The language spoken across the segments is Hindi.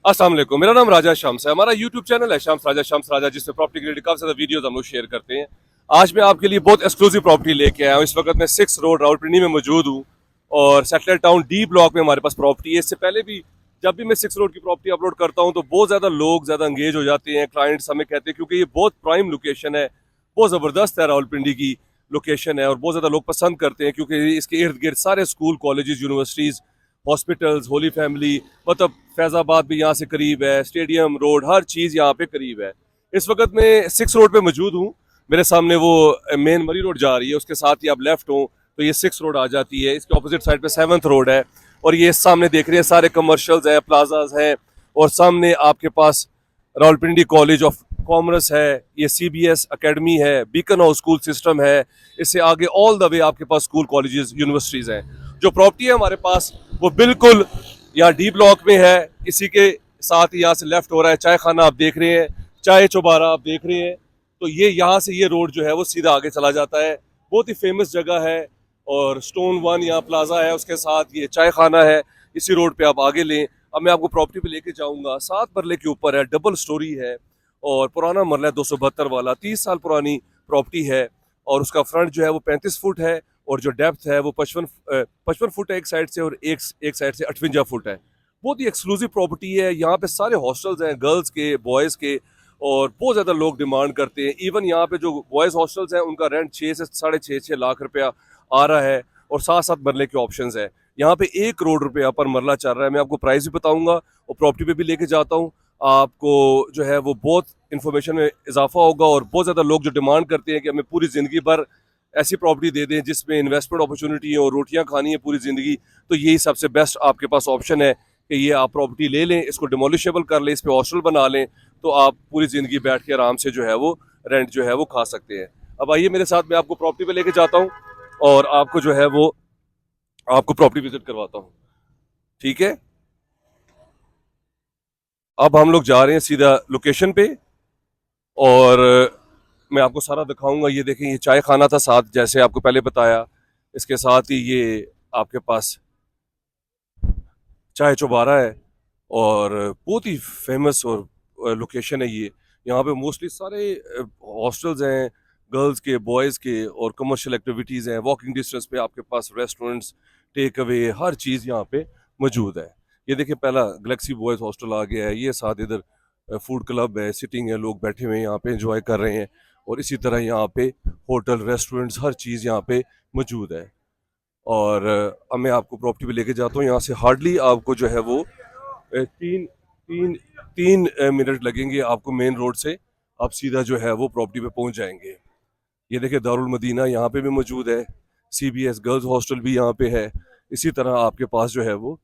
अस्सलाम वालेकुम। मेरा नाम राजा शम्स है। हमारा यूट्यूब चैनल है शम्स राजा जिसमें प्रॉपर्टी के रिलेटेड काफी ज्यादा वीडियोस हम लोग शेयर करते हैं। आज मैं आपके लिए बहुत एक्सक्लूसिव प्रॉपर्टी लेके आया हूँ। इस वक्त मैं 6 रोड रावलपिंडी में मौजूद हूँ और सेटलर टाउन डी ब्लॉक में हमारे पास प्रॉपर्टी है। इससे पहले भी जब भी मैं 6 रोड की प्रॉपर्टी अपलोड करता हूँ तो बहुत ज्यादा लोग ज्यादा एंगेज हो जाते हैं, क्लाइंट्स हमें कहते हैं, क्योंकि ये बहुत प्राइम लोकेशन है, बहुत जबरदस्त है, रावलपिंडी की लोकेशन है और बहुत ज्यादा लोग पसंद करते हैं क्योंकि इसके इर्द गिर्द सारे school, colleges, universities, hospitals, Holi family, मतलब फैजाबाद भी यहाँ से करीब है, स्टेडियम रोड, हर चीज़ यहाँ पे करीब है। इस वक्त मैं 6 रोड पे मौजूद हूँ। मेरे सामने वो मेन मरी रोड जा रही है, उसके साथ ही आप लेफ्ट हो तो ये 6 रोड आ जाती है। इसके ऑपोजिट साइड पे 7th रोड है और ये सामने देख रहे हैं सारे कमर्शियल्स हैं, प्लाजाज हैं और सामने आपके पास रावलपिंडी कॉलेज ऑफ कॉमर्स है, ये CBS अकेडमी है, बीकन हाउस स्कूल सिस्टम है। इससे आगे ऑल द वे आपके पास स्कूल, कॉलेजेस, यूनिवर्सिटीज़ हैं। जो प्रॉपर्टी है हमारे पास वो बिल्कुल यहाँ डी ब्लॉक में है। इसी के साथ ही यहाँ से लेफ्ट हो रहा है चाय खाना आप देख रहे हैं, चाय चौबारा आप देख रहे हैं। तो ये यहाँ से ये रोड जो है वो सीधा आगे चला जाता है। बहुत ही फेमस जगह है और स्टोन वन यहाँ प्लाजा है, उसके साथ ये चाय खाना है। इसी रोड पे आप आगे लें। अब मैं आपको प्रॉपर्टी पे लेके जाऊंगा। 7 मरले के ऊपर है, डबल स्टोरी है और पुराना मरला है 272 वाला, 30 साल पुरानी प्रॉपर्टी है और उसका फ्रंट जो है वो 35 फुट है और जो डेप्थ है वो 55 फुट है एक साइड से और एक साइड से 58 फुट है। बहुत ही एक्सक्लूसिव प्रॉपर्टी है। यहाँ पे सारे हॉस्टल्स हैं, गर्ल्स के, बॉयज़ के, और बहुत ज़्यादा लोग डिमांड करते हैं। इवन यहाँ पे जो बॉयज़ हॉस्टल्स हैं उनका रेंट 6 से 6.5 लाख रुपया आ रहा है और 7-7 मरले के ऑप्शंस है। यहाँ पे 1 करोड़ रुपया पर मरला चल रहा है। मैं आपको प्राइस भी बताऊंगा और प्रॉपर्टी पे भी लेके जाता हूँ। आपको जो है वो बहुत इन्फॉर्मेशन में इजाफा होगा और बहुत ज़्यादा लोग जो डिमांड करते हैं कि हमें पूरी ज़िंदगी भर ऐसी प्रॉपर्टी दे दें जिसमें इन्वेस्टमेंट अपॉर्चुनिटी है और रोटियां खानी है पूरी ज़िंदगी, तो यही सबसे बेस्ट आपके पास ऑप्शन है कि ये आप प्रॉपर्टी ले लें, इसको डिमोलिशेबल कर लें, इस पर हॉस्टल बना लें, तो आप पूरी ज़िंदगी बैठ के आराम से जो है वो रेंट जो है वो खा सकते हैं। अब आइए मेरे साथ, मैं आपको प्रॉपर्टी पे लेके जाता हूँ और आपको जो है वो आपको प्रॉपर्टी विजिट करवाता हूँ। ठीक है, अब हम लोग जा रहे हैं सीधा लोकेशन पे और मैं आपको सारा दिखाऊंगा। ये देखें, ये चाय खाना था साथ, जैसे आपको पहले बताया। इसके साथ ही ये आपके पास चाय चौबारा है और बहुत ही फेमस और लोकेशन है ये। यहाँ पे मोस्टली सारे हॉस्टल्स हैं, गर्ल्स के, बॉयज़ के, और कमर्शियल एक्टिविटीज़ हैं। वॉकिंग डिस्टेंस पे आपके पास रेस्टोरेंट्स, टेक अवे, हर चीज़ यहाँ पे मौजूद है। ये देखिए, पहला गलेक्सी बॉयज़ हॉस्टल आ गया है, ये साथ इधर फूड क्लब है, सिटिंग है, लोग बैठे हुए हैं यहाँ पे एंजॉय कर रहे हैं। और इसी तरह यहाँ पे होटल, रेस्टोरेंट्स, हर चीज़ यहाँ पे मौजूद है। और अब मैं आपको प्रॉपर्टी पे लेके जाता हूँ। यहाँ से हार्डली आपको जो है वो तीन तीन तीन मिनट लगेंगे आपको मेन रोड से। आप सीधा जो है वो प्रॉपर्टी पे पहुँच जाएंगे। ये देखिए, दारुल मदीना यहाँ पे भी मौजूद है, CBS गर्ल्स हॉस्टल भी यहाँ पे है। इसी तरह आपके पास जो है वो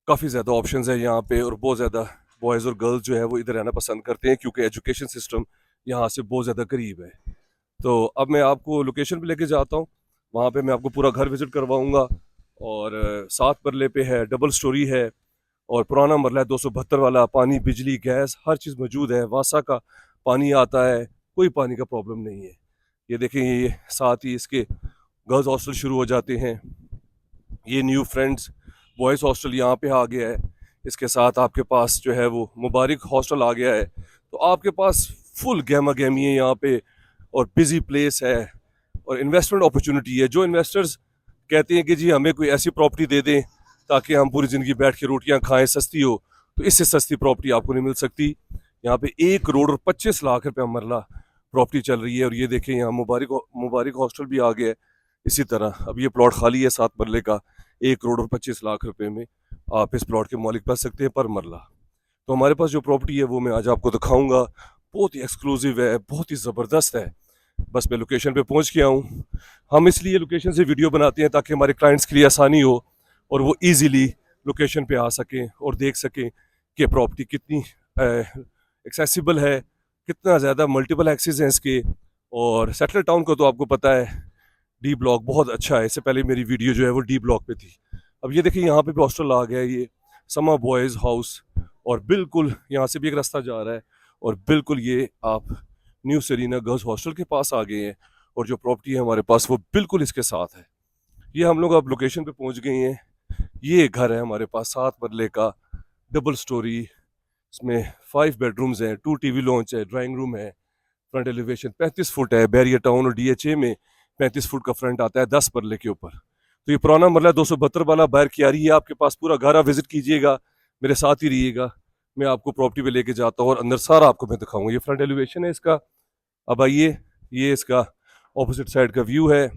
काफ़ी ज़्यादा ऑप्शंस है यहाँ पे और बहुत ज़्यादा बॉयज़ और गर्ल्स जो है वो इधर रहना पसंद करते हैं क्योंकि एजुकेशन सिस्टम यहाँ से बहुत ज़्यादा करीब है। तो अब मैं आपको लोकेशन पे लेके जाता हूँ, वहाँ पे मैं आपको पूरा घर विजिट करवाऊँगा। और 7 मरले पे है, डबल स्टोरी है और पुराना मरला है 272 वाला। पानी, बिजली, गैस, हर चीज़ मौजूद है। वासा का पानी आता है, कोई पानी का प्रॉब्लम नहीं है। ये देखें, ये साथ ही इसके गर्ल्स हॉस्टल शुरू हो जाते हैं। ये न्यू फ्रेंड्स बॉयज़ हॉस्टल यहाँ पे आ गया है। इसके साथ आपके पास जो है वो मुबारक हॉस्टल आ गया है। तो आपके पास फुल गहमा गहमी है यहाँ पे और बिजी प्लेस है और इन्वेस्टमेंट अपॉर्चुनिटी है। जो इन्वेस्टर्स कहते हैं कि जी हमें कोई ऐसी प्रॉपर्टी दे दें ताकि हम पूरी ज़िंदगी बैठ के रोटियां खाएं, सस्ती हो, तो इससे सस्ती प्रॉपर्टी आपको नहीं मिल सकती। यहाँ पे 1 करोड़ और 25 लाख रुपया मरला प्रॉपर्टी चल रही है। और ये देखें, यहाँ मुबारक हॉस्टल भी आ गया है। इसी तरह अब ये प्लॉट खाली है 7 मरले का। 1 करोड़ और 25 लाख रुपए में आप इस प्लॉट के मालिक बन सकते हैं पर मरला। तो हमारे पास जो प्रॉपर्टी है वो मैं आज आपको दिखाऊंगा। बहुत ही एक्सक्लूसिव है, बहुत ही ज़बरदस्त है। बस मैं लोकेशन पे पहुंच गया हूँ। हम इसलिए लोकेशन से वीडियो बनाते हैं ताकि हमारे क्लाइंट्स के लिए आसानी हो और वो इजीली लोकेशन पे आ सकें और देख सकें कि प्रॉपर्टी कितनी एक्सेसिबल है, कितना ज़्यादा मल्टीपल एक्सेस हैं इसके। और सेटलर टाउन को तो आपको पता है, डी ब्लॉक बहुत अच्छा है। इससे पहले मेरी वीडियो जो है वो डी ब्लॉक पे थी। अब ये देखिए, यहाँ पे भी हॉस्टल आ गया है, ये समा बॉयज़ हाउस, और बिल्कुल यहाँ से भी एक रास्ता जा रहा है और बिल्कुल ये आप न्यू सरीना गर्ल्स हॉस्टल के पास आ गए हैं। और जो प्रॉपर्टी है हमारे पास वो बिल्कुल इसके साथ है। ये हम लोग अब लोकेशन पे पहुंच गए हैं। ये घर है हमारे पास 7 मरले का, डबल स्टोरी, इसमें 5 बेडरूम्स हैं, 2 टीवी लॉन्च है, ड्राइंग रूम है, फ्रंट एलिवेशन 35 फुट है। बैरियर टाउन और डीएचए में 35 फुट का फ्रंट आता है 10 परले के ऊपर। तो ये पुराना मरला 272 वाला बाहर की आ रही है आपके पास। पूरा घर आप विजिट कीजिएगा, मेरे साथ ही रहिएगा, मैं आपको प्रॉपर्टी पे लेके जाता हूँ और अंदर सारा आपको मैं दिखाऊंगा। ये फ्रंट एलिवेशन है इसका। अब आइए, ये इसका ऑपोजिट साइड का व्यू है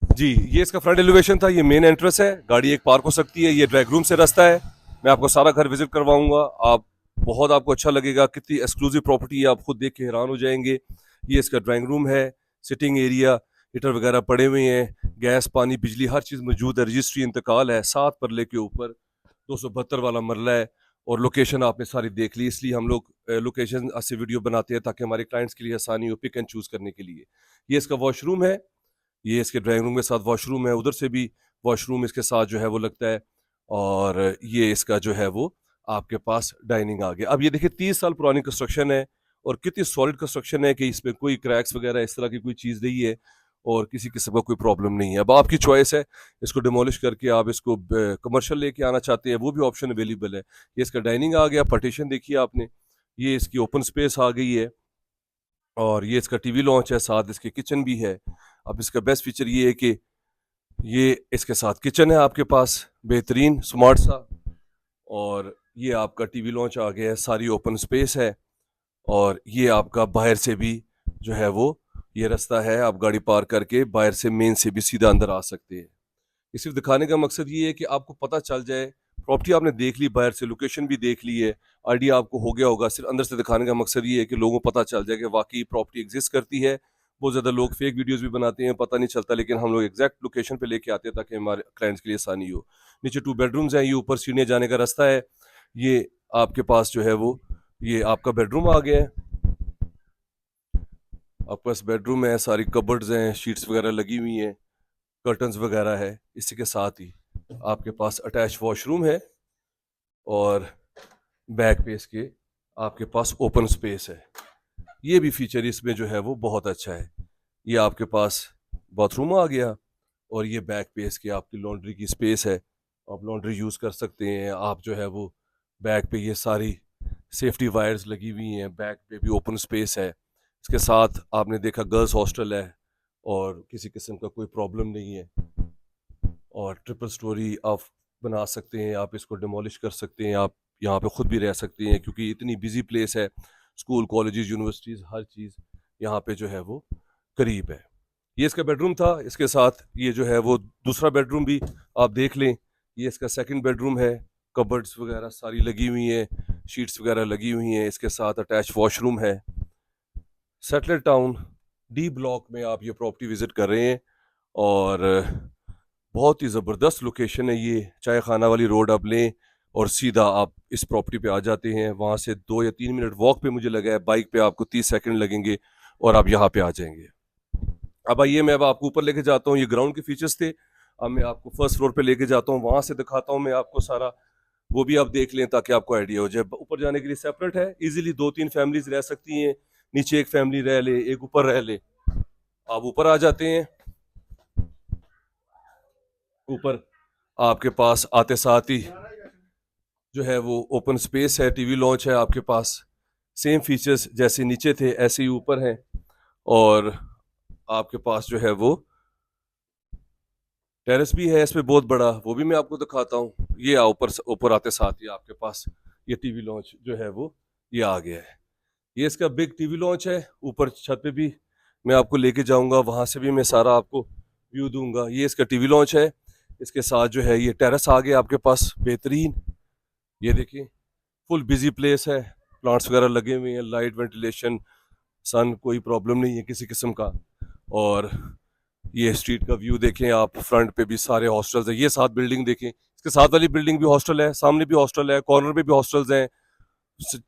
जी। ये इसका फ्रंट एलिवेशन था, ये मेन एंट्रेंस है, गाड़ी एक पार्क हो सकती है। ये ड्राइंग रूम से रास्ता है, मैं आपको सारा घर विजिट करवाऊंगा। आप बहुत आपको अच्छा लगेगा, कितनी एक्सक्लूसिव प्रॉपर्टी है, आप खुद देख के हैरान हो जाएंगे। ये इसका ड्राइंग रूम है, सिटिंग एरिया, हीटर वगैरह पड़े हुए हैं, गैस पानी बिजली हर चीज़ मौजूद है। रजिस्ट्री इंतकाल है, 7 परले के ऊपर 272 वाला मरला है। और लोकेशन आपने सारी देख ली, इसलिए हम लोग लोकेशन से वीडियो बनाते हैं ताकि हमारे क्लाइंट्स के लिए आसानी हो पिक एंड चूज़ करने के लिए। ये इसका वॉशरूम है, ये इसके ड्राइंग रूम के साथ वॉशरूम है, उधर से भी वॉशरूम इसके साथ जो है वो लगता है। और ये इसका जो है वो आपके पास डाइनिंग आ गया। अब ये देखिए 30 साल पुरानी कंस्ट्रक्शन है और कितनी सॉलिड कंस्ट्रक्शन है कि इसमें कोई क्रैक्स वगैरह इस तरह की कोई चीज़ नहीं है और किसी किस्म का कोई प्रॉब्लम नहीं है। अब आपकी चॉइस है, इसको डिमोलिश करके आप इसको कमर्शियल लेके आना चाहते हैं, वो भी ऑप्शन अवेलेबल है। ये इसका डाइनिंग आ गया, पार्टीशन देखिए आपने, ये इसकी ओपन स्पेस आ गई है और ये इसका टीवी लॉन्च है, साथ इसके किचन भी है। अब इसका बेस्ट फीचर ये है कि ये इसके साथ किचन है आपके पास, बेहतरीन स्मार्ट सा। और ये आपका टीवी लॉन्च आ गया है, सारी ओपन स्पेस है। और ये आपका बाहर से भी जो है वो ये रास्ता है, आप गाड़ी पार्क करके बाहर से मेन से भी सीधा अंदर आ सकते हैं। ये सिर्फ दिखाने का मकसद ये है कि आपको पता चल जाए, प्रॉपर्टी आपने देख ली, बाहर से लोकेशन भी देख ली है, आइडिया आपको हो गया होगा। सिर्फ अंदर से दिखाने का मकसद ये है कि लोगों को पता चल जाए कि वाकई प्रॉपर्टी एग्जिस्ट करती है। बहुत ज़्यादा लोग फेक वीडियोस भी बनाते हैं, पता नहीं चलता, लेकिन हम लोग एग्जैक्ट लोकेशन पे लेके आते हैं ताकि हमारे क्लाइंट्स के लिए आसानी हो। नीचे 2 बेडरूम्स हैं, ये ऊपर सीढ़ियाँ जाने का रास्ता है। ये आपके पास जो है वो ये आपका बेडरूम आ गया है। आपके पास बेडरूम है, सारी कबर्ड्स हैं, शीट्स वगैरह लगी हुई हैं, कर्टन्स वगैरह है। इसी के साथ ही आपके पास अटैच वॉशरूम है और बैक पे इसके आपके पास ओपन स्पेस है। ये भी फीचर इसमें जो है वो बहुत अच्छा है। ये आपके पास बाथरूम आ गया और ये बैक पे इसके आपकी लॉन्ड्री की स्पेस है, आप लॉन्ड्री यूज़ कर सकते हैं। आप जो है वो बैक पे ये सारी सेफ्टी वायर्स लगी हुई हैं, बैक पे भी ओपन स्पेस है। इसके साथ आपने देखा गर्ल्स हॉस्टल है और किसी किस्म का कोई प्रॉब्लम नहीं है। और ट्रिपल स्टोरी आप बना सकते हैं, आप इसको डिमोलिश कर सकते हैं, आप यहाँ पे खुद भी रह सकते हैं क्योंकि इतनी बिजी प्लेस है। स्कूल कॉलेजेस यूनिवर्सिटीज़ हर चीज़ यहाँ पे जो है वो करीब है। ये इसका बेडरूम था, इसके साथ ये जो है वो दूसरा बेडरूम भी आप देख लें। ये इसका सेकंड बेडरूम है, कबर्ड्स वगैरह सारी लगी हुई हैं, शीट्स वगैरह लगी हुई हैं। इसके साथ अटैच वॉशरूम है। सेटलर टाउन डी ब्लॉक में आप ये प्रॉपर्टी विजिट कर रहे हैं और बहुत ही ज़बरदस्त लोकेशन है ये। चाय खाना वाली रोड आप लें और सीधा आप इस प्रॉपर्टी पे आ जाते हैं। वहाँ से 2 या 3 मिनट वॉक पे मुझे लगा है, बाइक पे आपको 30 सेकंड लगेंगे और आप यहाँ पे आ जाएंगे। अब आइए, मैं अब आपको ऊपर लेके जाता हूँ। ये ग्राउंड के फीचर्स थे, अब मैं आपको फर्स्ट फ्लोर पे लेके जाता हूँ, वहाँ से दिखाता हूँ मैं आपको सारा, वो भी आप देख लें ताकि आपको आइडिया हो जाए। ऊपर जाने के लिए सेपरेट है, इजीली 2-3 फैमिलीज रह सकती हैं, नीचे एक फैमिली रह ले, एक ऊपर रह ले। आप ऊपर आ जाते हैं, ऊपर आपके पास आते साथ ही जो है वो ओपन स्पेस है, टीवी लॉन्च है आपके पास। सेम फीचर्स जैसे नीचे थे ऐसे ही ऊपर हैं। और आपके पास जो है वो टेरेस भी है इसमें बहुत बड़ा, वो भी मैं आपको दिखाता हूँ। ये ऊपर ऊपर आते साथ ही आपके पास ये टीवी लॉन्च जो है वो ये आ गया है। ये इसका बिग टीवी लॉन्च है, ऊपर छत पे भी मैं आपको लेके जाऊंगा, वहां से भी मैं सारा आपको व्यू दूंगा। ये इसका टीवी लॉन्च है, इसके साथ जो है ये टेरेस आ गया आपके पास बेहतरीन। ये देखिए फुल बिजी प्लेस है, प्लांट्स वगैरह लगे हुए हैं, लाइट वेंटिलेशन सन कोई प्रॉब्लम नहीं है किसी किस्म का। और ये स्ट्रीट का व्यू देखें आप, फ्रंट पे भी सारे हॉस्टल्स हैं। ये साथ बिल्डिंग देखें, इसके साथ वाली बिल्डिंग भी हॉस्टल है, सामने भी हॉस्टल है, कॉर्नर पे भी हॉस्टल्स हैं,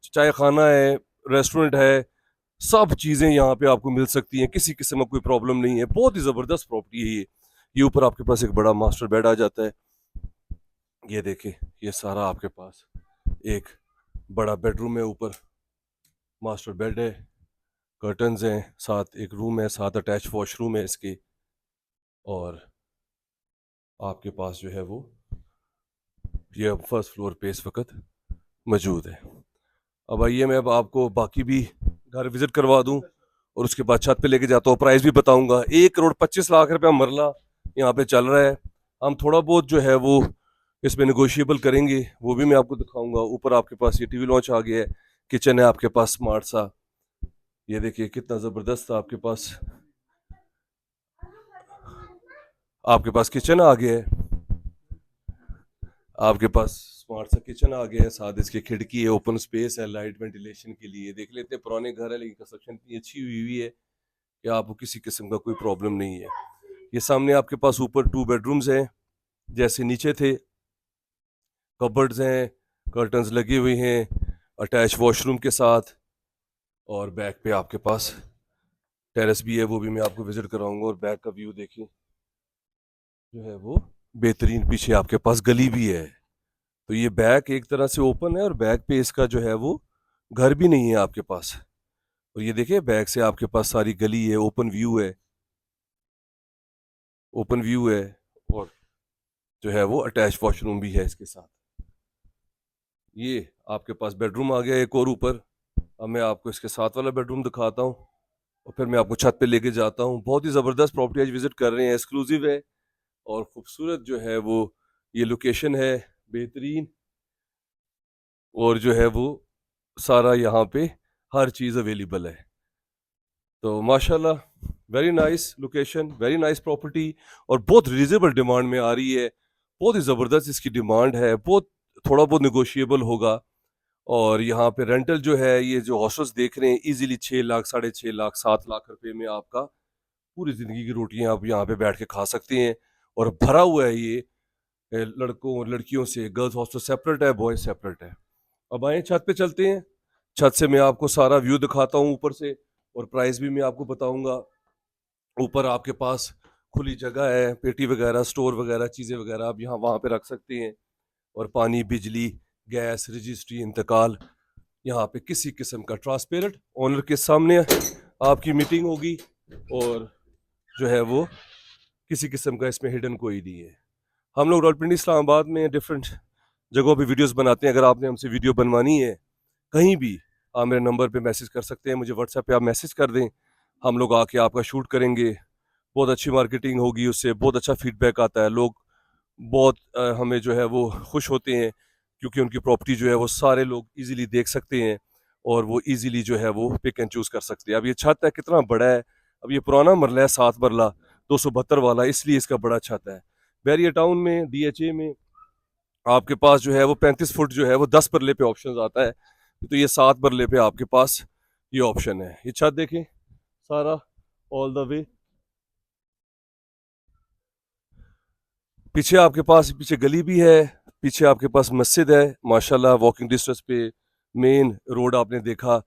चाय खाना है, रेस्टोरेंट है, सब चीज़ें यहाँ पे आपको मिल सकती हैं, किसी किस्म का कोई प्रॉब्लम नहीं है। बहुत ही ज़बरदस्त प्रॉपर्टी है ये ऊपर आपके पास एक बड़ा मास्टर बेड आ जाता है। ये देखें, ये सारा आपके पास एक बड़ा बेडरूम है, ऊपर मास्टर बेड है, कर्टन्स हैं, साथ एक रूम है, साथ अटैच वॉशरूम है इसके। और आपके पास जो है वो ये फर्स्ट फ्लोर पे इस वक्त मौजूद है। अब आइए मैं अब आपको बाकी भी घर विजिट करवा दूं और उसके बाद छत पे लेके जाता हूँ, प्राइस भी बताऊंगा। 1 करोड़ 25 लाख रुपया मरला यहाँ पे चल रहा है। हम थोड़ा बहुत जो है वो इसमें निगोशिएबल करेंगे, वो भी मैं आपको दिखाऊंगा। ऊपर आपके पास ये टीवी लॉन्च आ गया है, किचन है आपके पास स्मार्ट सा, ये देखिए कितना ज़बरदस्त आपके पास किचन आ गया है। आपके पास स्मार्ट सा किचन आ गया है, साथ इसकी खिड़की है, ओपन स्पेस है लाइट वेंटिलेशन के लिए। देख लेते हैं, पुराने घर है लेकिन कंस्ट्रक्शन इतनी अच्छी हुई है कि आपको किसी किस्म का कोई प्रॉब्लम नहीं है। ये सामने आपके पास ऊपर 2 बेडरूम्स हैं, जैसे नीचे थे, कबर्ड्स हैं, कर्टन्स लगी हुई हैं, अटैच वॉशरूम के साथ। और बैक पे आपके पास टेरेस भी है, वो भी मैं आपको विजिट कराऊंगा। और बैक का व्यू देखिए जो है वो बेहतरीन, पीछे आपके पास गली भी है। तो ये बैक एक तरह से ओपन है और बैक पे इसका जो है वो घर भी नहीं है आपके पास। और ये देखिए बैक से आपके पास सारी गली है, ओपन व्यू है, ओपन व्यू है। और जो है वो अटैच वॉशरूम भी है इसके साथ। ये आपके पास बेडरूम आ गया एक और ऊपर। अब मैं आपको इसके साथ वाला बेडरूम दिखाता हूँ और फिर मैं आपको छत पे लेके जाता हूँ। बहुत ही ज़बरदस्त प्रॉपर्टी आज विजिट कर रहे हैं, एक्सक्लूसिव है और खूबसूरत जो है वो ये लोकेशन है, बेहतरीन। और जो है वो सारा यहाँ पे हर चीज़ अवेलेबल है। तो माशाल्लाह, very nice location, very nice property और बहुत रीजनेबल डिमांड में आ रही है। बहुत ही ज़बरदस्त इसकी डिमांड है, बहुत थोड़ा बहुत निगोशिएबल होगा। और यहाँ पे रेंटल जो है, ये जो हॉस्टल्स देख रहे हैं, इजीली 6 लाख, 6.5 लाख, 7 लाख रुपए में आपका पूरी ज़िंदगी की रोटियां आप यहाँ पे बैठ के खा सकते हैं। और भरा हुआ है ये लड़कों और लड़कियों से। गर्ल्स हॉस्टल सेपरेट है, बॉयज सेपरेट है। अब आए छत पे चलते हैं, छत से मैं आपको सारा व्यू दिखाता हूँ ऊपर से और प्राइस भी मैं आपको बताऊंगा। ऊपर आपके पास खुली जगह है, पेटी वगैरह, स्टोर वगैरह, चीज़ें वगैरह आप यहाँ वहाँ पे रख सकते हैं। और पानी, बिजली, गैस, रजिस्ट्री, इंतकाल, यहाँ पे किसी किस्म का ट्रांसपेरेंट ओनर के सामने आपकी मीटिंग होगी। और जो है वो किसी किस्म का इसमें हिडन कोई नहीं है। हम लोग रावलपिंडी इस्लामाबाद में डिफरेंट जगहों पे वीडियोस बनाते हैं। अगर आपने हमसे वीडियो बनवानी है कहीं भी, आप मेरे नंबर पे मैसेज कर सकते हैं, मुझे व्हाट्सएप पे आप मैसेज कर दें, हम लोग आके आपका शूट करेंगे। बहुत अच्छी मार्केटिंग होगी, उससे बहुत अच्छा फीडबैक आता है। लोग बहुत हमें जो है वो खुश होते हैं क्योंकि उनकी प्रॉपर्टी जो है वो सारे लोग इजीली देख सकते हैं और वो इजीली जो है वो पिक एंड चूज कर सकते हैं। अब ये छत है कितना बड़ा है, अब ये पुराना मरला है 7 मरला 272 वाला, इसलिए इसका बड़ा छत है। बैरियर टाउन में, डीएचए में आपके पास जो है वो 35 फुट जो है वो 10 मरले पे ऑप्शन आता है। तो ये 7 मरले पे आपके पास ये ऑप्शन है। ये छत देखें सारा ऑल द वे, पीछे गली भी है, पीछे आपके पास मस्जिद है माशाल्लाह। वॉकिंग डिस्टेंस पे मेन रोड आपने देखा,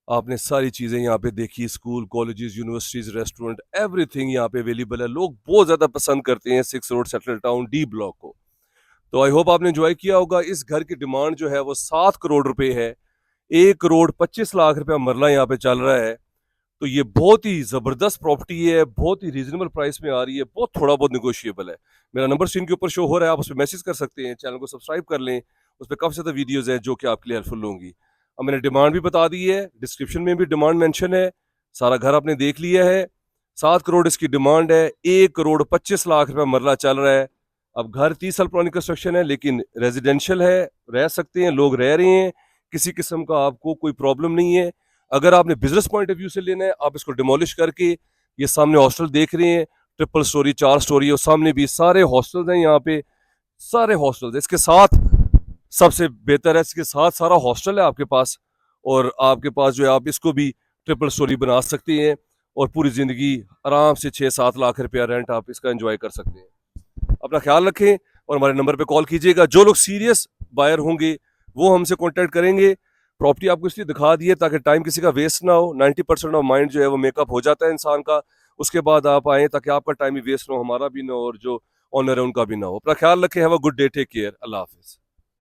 आपने सारी चीज़ें यहाँ पे देखी, school, colleges, universities, restaurant, everything यहाँ पे अवेलेबल है। लोग बहुत ज़्यादा पसंद करते हैं 6 road settle town D block को। तो आई होप आपने एंजॉय किया होगा। इस घर की डिमांड जो है वो 7 करोड़ रुपए है। 1 करोड़ 25 लाख रुपया मरला यहाँ पे चल रहा है। तो ये बहुत ही ज़बरदस्त प्रॉपर्टी है, बहुत ही रीजनेबल प्राइस में आ रही है, बहुत थोड़ा बहुत निगोशिएबल है। मेरा नंबर स्क्रीन के ऊपर शो हो रहा है, आप उस पर मैसेज कर सकते हैं। चैनल को सब्सक्राइब कर लें, उस पर काफ़ी ज़्यादा वीडियोज़ हैं जो कि आपके लिए हेल्पफुल होंगी। अब मैंने डिमांड भी बता दी है, डिस्क्रिप्शन में भी डिमांड मेंशन है, सारा घर आपने देख लिया है। 7 करोड़ इसकी डिमांड है, 1 करोड़ 25 लाख रुपया मरला चल रहा है। अब घर 30 साल पुरानी कंस्ट्रक्शन है लेकिन रेजिडेंशियल है, रह सकते हैं, लोग रह रहे हैं, किसी किस्म का आपको कोई प्रॉब्लम नहीं है। अगर आपने बिजनेस पॉइंट ऑफ व्यू से लेना है, आप इसको डिमोलिश करके, ये सामने हॉस्टल देख रहे हैं, ट्रिपल स्टोरी, 4 स्टोरी, और सामने भी सारे हॉस्टल्स हैं यहाँ पे, सारे हॉस्टल्स। इसके साथ सबसे बेहतर है, इसके साथ सारा हॉस्टल है आपके पास। और आपके पास जो है आप इसको भी ट्रिपल स्टोरी बना सकते हैं और पूरी ज़िंदगी आराम से 6-7 लाख रुपया रेंट आप इसका एंजॉय कर सकते हैं। अपना ख्याल रखें और हमारे नंबर पे कॉल कीजिएगा। जो लोग सीरियस बायर होंगे वो हमसे कॉन्टैक्ट करेंगे। प्रॉपर्टी आपको इसलिए दिखा दी है ताकि टाइम किसी का वेस्ट ना हो। 90% ऑफ माइंड जो है वो मेकअप हो जाता है इंसान का, उसके बाद आप आएँ ताकि आपका टाइम भी वेस्ट ना हो, हमारा भी ना हो और जो ऑनर है उनका भी ना हो। अपना ख्याल रखें। Have a good day, take care, Allah हाफिज़।